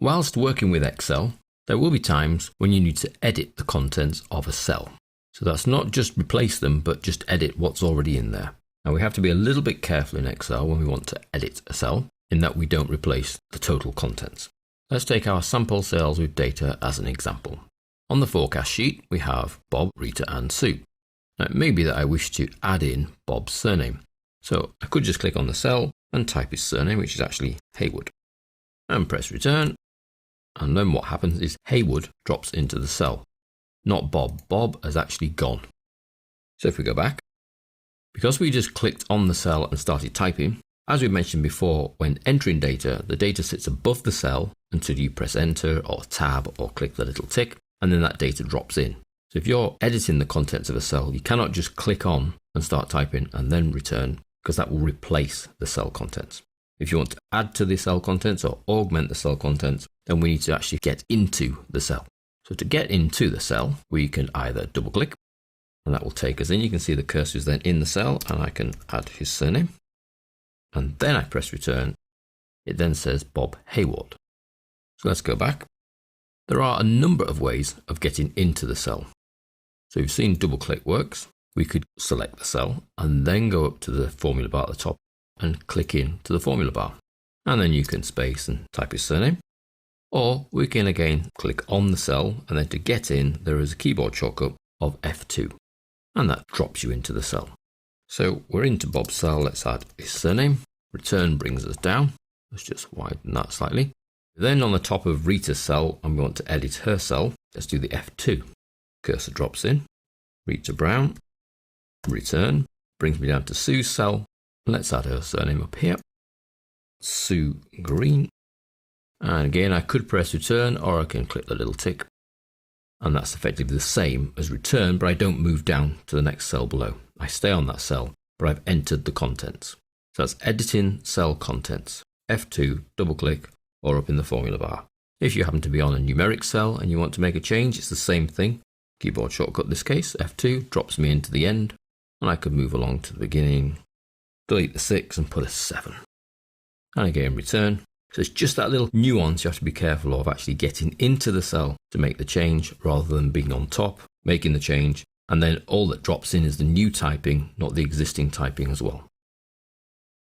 Whilst working with Excel, there will be times when you need to edit the contents of a cell. So that's not just replace them, but just edit what's already in there. Now we have to be a little bit careful in Excel when we want to edit a cell, in that we don't replace the total contents. Let's take our sample cells with data as an example. On the forecast sheet, we have Bob, Rita and Sue. Now it may be that I wish to add in Bob's surname. So I could just click on the cell and type his surname, which is actually Haywood, and press return. And then what happens is Haywood drops into the cell, not Bob. Bob has actually gone. So if we go back, because we just clicked on the cell and started typing, as we mentioned before, when entering data, the data sits above the cell until you press enter or tab or click the little tick, and then that data drops in. So if you're editing the contents of a cell, you cannot just click on and start typing and then return, because that will replace the cell contents. If you want to add to the cell contents or augment the cell contents, then we need to actually get into the cell. So to get into the cell, we can either double click, and that will take us in. You can see the cursor is then in the cell, and I can add his surname. And then I press return. It then says Bob Haywood. So let's go back. There are a number of ways of getting into the cell. So we've seen double click works. We could select the cell and then go up to the formula bar at the top and click into the formula bar. And then you can space and type his surname. Or we can again click on the cell, and then to get in, there is a keyboard shortcut of F2. And that drops you into the cell. So we're into Bob's cell. Let's add his surname. Return brings us down. Let's just widen that slightly. Then on the top of Rita's cell, I'm going to edit her cell. Let's do the F2. Cursor drops in. Rita Brown. Return. Brings me down to Sue's cell. Let's add her surname up here. Sue Green. And again, I could press return, or I can click the little tick. And that's effectively the same as return, but I don't move down to the next cell below. I stay on that cell, but I've entered the contents. So that's editing cell contents. F2, double click, or up in the formula bar. If you happen to be on a numeric cell and you want to make a change, it's the same thing. Keyboard shortcut in this case, F2, drops me into the end, and I could move along to the beginning, delete the 6 and put a 7. And again, return. So it's just that little nuance you have to be careful of, actually getting into the cell to make the change rather than being on top, making the change, and then all that drops in is the new typing, not the existing typing as well.